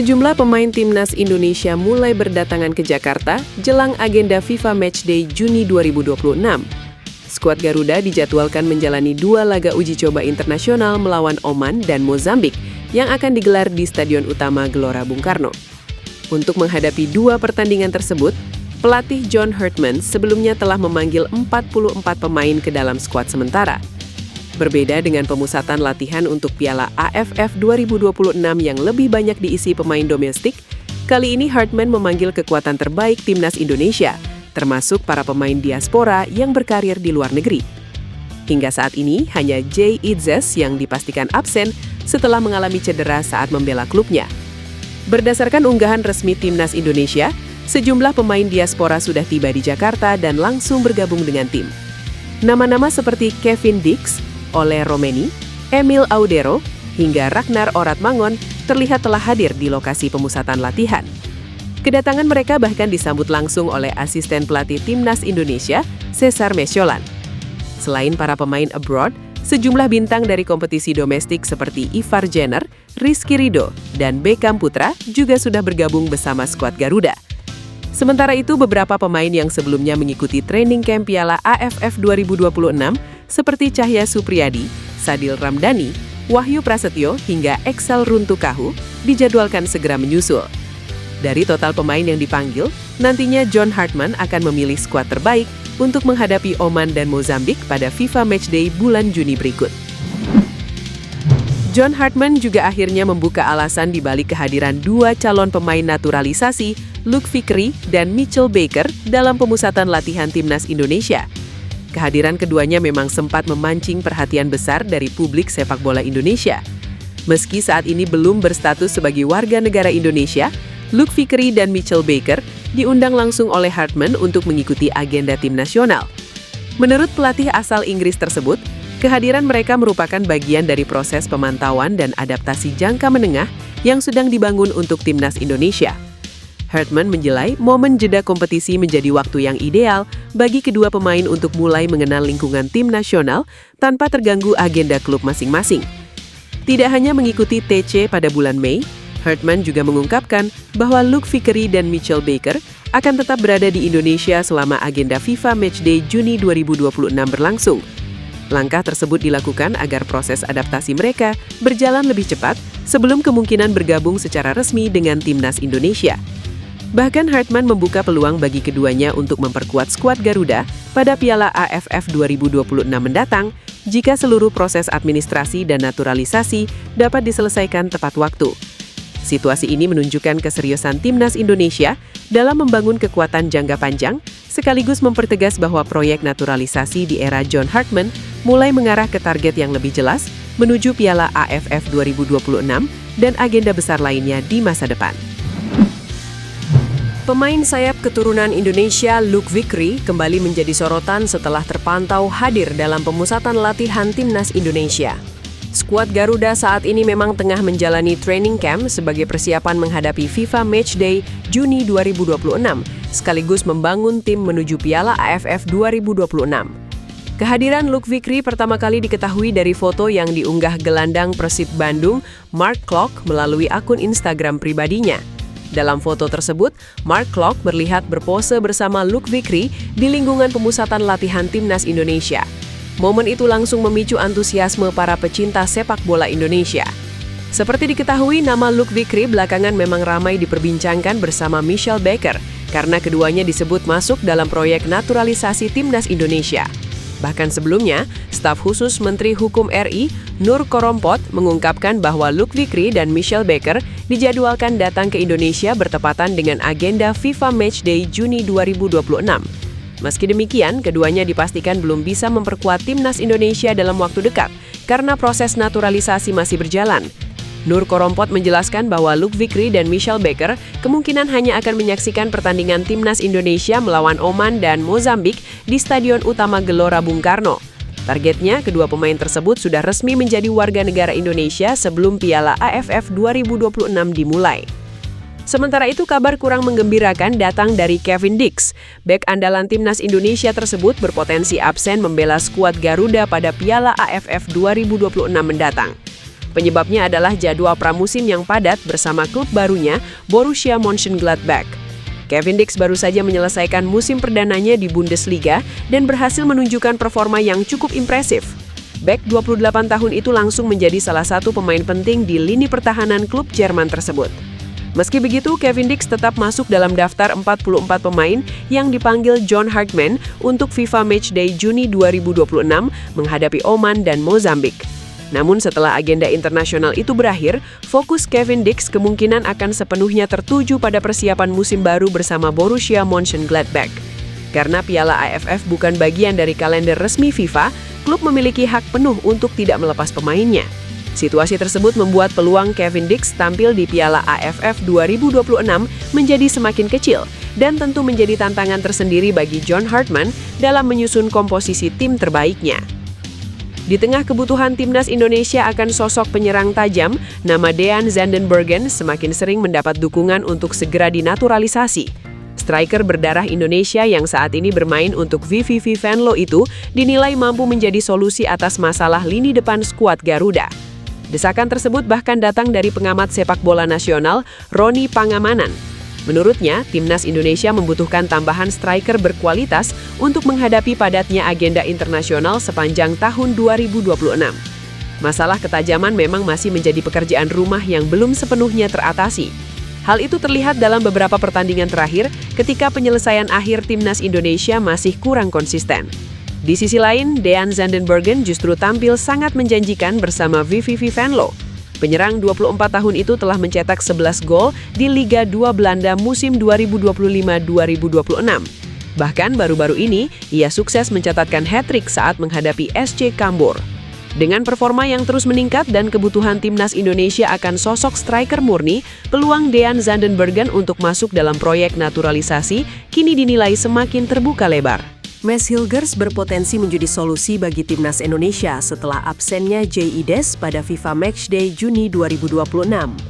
Sejumlah pemain timnas Indonesia mulai berdatangan ke Jakarta jelang agenda FIFA Matchday Juni 2026. Skuad Garuda dijadwalkan menjalani 2 laga uji coba internasional melawan Oman dan Mozambik yang akan digelar di Stadion Utama Gelora Bung Karno. Untuk menghadapi 2 pertandingan tersebut, pelatih John Hartman sebelumnya telah memanggil 44 pemain ke dalam skuad sementara. Berbeda dengan pemusatan latihan untuk Piala AFF 2026 yang lebih banyak diisi pemain domestik, kali ini Hartman memanggil kekuatan terbaik timnas Indonesia, termasuk para pemain diaspora yang berkarir di luar negeri. Hingga saat ini, hanya Jay Itzes yang dipastikan absen setelah mengalami cedera saat membela klubnya. Berdasarkan unggahan resmi timnas Indonesia, sejumlah pemain diaspora sudah tiba di Jakarta dan langsung bergabung dengan tim. Nama-nama seperti Kevin Dix, Ole Romeni, Emil Audero, hingga Ragnar Oratmangon terlihat telah hadir di lokasi pemusatan latihan. Kedatangan mereka bahkan disambut langsung oleh asisten pelatih timnas Indonesia, Cesar Mesyolan. Selain para pemain abroad, sejumlah bintang dari kompetisi domestik seperti Ivar Jenner, Rizky Ridho, dan Beckham Putra juga sudah bergabung bersama skuad Garuda. Sementara itu, beberapa pemain yang sebelumnya mengikuti training camp Piala AFF 2026 seperti Cahya Supriyadi, Sadil Ramdhani, Wahyu Prasetyo, hingga Excel Runtukahu dijadwalkan segera menyusul. Dari total pemain yang dipanggil, nantinya John Hartman akan memilih skuad terbaik untuk menghadapi Oman dan Mozambik pada FIFA Matchday bulan Juni berikut. John Hartman juga akhirnya membuka alasan di balik kehadiran 2 calon pemain naturalisasi, Luke Fikri dan Mitchell Baker, dalam pemusatan latihan timnas Indonesia. Kehadiran keduanya memang sempat memancing perhatian besar dari publik sepak bola Indonesia. Meski saat ini belum berstatus sebagai warga negara Indonesia, Luke Fikri dan Mitchell Baker diundang langsung oleh Hartman untuk mengikuti agenda tim nasional. Menurut pelatih asal Inggris tersebut, kehadiran mereka merupakan bagian dari proses pemantauan dan adaptasi jangka menengah yang sedang dibangun untuk timnas Indonesia. Hartman menilai momen jeda kompetisi menjadi waktu yang ideal bagi kedua pemain untuk mulai mengenal lingkungan tim nasional tanpa terganggu agenda klub masing-masing. Tidak hanya mengikuti TC pada bulan Mei, Hartman juga mengungkapkan bahwa Luke Fikri dan Mitchell Baker akan tetap berada di Indonesia selama agenda FIFA Matchday Juni 2026 berlangsung. Langkah tersebut dilakukan agar proses adaptasi mereka berjalan lebih cepat sebelum kemungkinan bergabung secara resmi dengan timnas Indonesia. Bahkan Hartman membuka peluang bagi keduanya untuk memperkuat skuad Garuda pada Piala AFF 2026 mendatang jika seluruh proses administrasi dan naturalisasi dapat diselesaikan tepat waktu. Situasi ini menunjukkan keseriusan timnas Indonesia dalam membangun kekuatan jangka panjang, sekaligus mempertegas bahwa proyek naturalisasi di era John Hartman mulai mengarah ke target yang lebih jelas menuju Piala AFF 2026 dan agenda besar lainnya di masa depan. Pemain sayap keturunan Indonesia Luke Fikri kembali menjadi sorotan setelah terpantau hadir dalam pemusatan latihan timnas Indonesia. Skuad Garuda saat ini memang tengah menjalani training camp sebagai persiapan menghadapi FIFA Matchday Juni 2026, sekaligus membangun tim menuju Piala AFF 2026. Kehadiran Luke Fikri pertama kali diketahui dari foto yang diunggah gelandang Persib Bandung, Mark Klok, melalui akun Instagram pribadinya. Dalam foto tersebut, Mark Klok terlihat berpose bersama Luke Fikri di lingkungan pemusatan latihan timnas Indonesia. Momen itu langsung memicu antusiasme para pecinta sepak bola Indonesia. Seperti diketahui, nama Luke Fikri belakangan memang ramai diperbincangkan bersama Mitchell Baker karena keduanya disebut masuk dalam proyek naturalisasi timnas Indonesia. Bahkan sebelumnya, staf khusus Menteri Hukum RI, Nur Korompot, mengungkapkan bahwa Luke Fikri dan Mitchell Baker dijadwalkan datang ke Indonesia bertepatan dengan agenda FIFA Matchday Juni 2026. Meski demikian, keduanya dipastikan belum bisa memperkuat timnas Indonesia dalam waktu dekat karena proses naturalisasi masih berjalan. Nur Korompot menjelaskan bahwa Luke Fikri dan Mitchell Baker kemungkinan hanya akan menyaksikan pertandingan timnas Indonesia melawan Oman dan Mozambik di Stadion Utama Gelora Bung Karno. Targetnya, kedua pemain tersebut sudah resmi menjadi warga negara Indonesia sebelum Piala AFF 2026 dimulai. Sementara itu, kabar kurang menggembirakan datang dari Kevin Dix. Bek andalan timnas Indonesia tersebut berpotensi absen membela skuad Garuda pada Piala AFF 2026 mendatang. Penyebabnya adalah jadwal pramusim yang padat bersama klub barunya, Borussia Mönchengladbach. Kevin Dix baru saja menyelesaikan musim perdananya di Bundesliga dan berhasil menunjukkan performa yang cukup impresif. Bek 28 tahun itu langsung menjadi salah satu pemain penting di lini pertahanan klub Jerman tersebut. Meski begitu, Kevin Dix tetap masuk dalam daftar 44 pemain yang dipanggil John Hartman untuk FIFA Matchday Juni 2026 menghadapi Oman dan Mozambik. Namun setelah agenda internasional itu berakhir, fokus Kevin Dix kemungkinan akan sepenuhnya tertuju pada persiapan musim baru bersama Borussia Mönchengladbach. Karena Piala AFF bukan bagian dari kalender resmi FIFA, klub memiliki hak penuh untuk tidak melepas pemainnya. Situasi tersebut membuat peluang Kevin Dix tampil di Piala AFF 2026 menjadi semakin kecil dan tentu menjadi tantangan tersendiri bagi John Hartman dalam menyusun komposisi tim terbaiknya. Di tengah kebutuhan timnas Indonesia akan sosok penyerang tajam, nama Dean Zandenbergen semakin sering mendapat dukungan untuk segera dinaturalisasi. Striker berdarah Indonesia yang saat ini bermain untuk VVV Venlo itu dinilai mampu menjadi solusi atas masalah lini depan skuad Garuda. Desakan tersebut bahkan datang dari pengamat sepak bola nasional, Roni Pangamanan. Menurutnya, timnas Indonesia membutuhkan tambahan striker berkualitas untuk menghadapi padatnya agenda internasional sepanjang tahun 2026. Masalah ketajaman memang masih menjadi pekerjaan rumah yang belum sepenuhnya teratasi. Hal itu terlihat dalam beberapa pertandingan terakhir ketika penyelesaian akhir timnas Indonesia masih kurang konsisten. Di sisi lain, Dean Zandenbergen justru tampil sangat menjanjikan bersama VVV Venlo. Penyerang 24 tahun itu telah mencetak 11 gol di Liga 2 Belanda musim 2025-2026. Bahkan baru-baru ini, ia sukses mencatatkan hat-trick saat menghadapi SC Cambuur. Dengan performa yang terus meningkat dan kebutuhan timnas Indonesia akan sosok striker murni, peluang Dean Zandenbergen untuk masuk dalam proyek naturalisasi kini dinilai semakin terbuka lebar. Mads Hilgers berpotensi menjadi solusi bagi timnas Indonesia setelah absennya J.I. Des pada FIFA Matchday Juni 2026.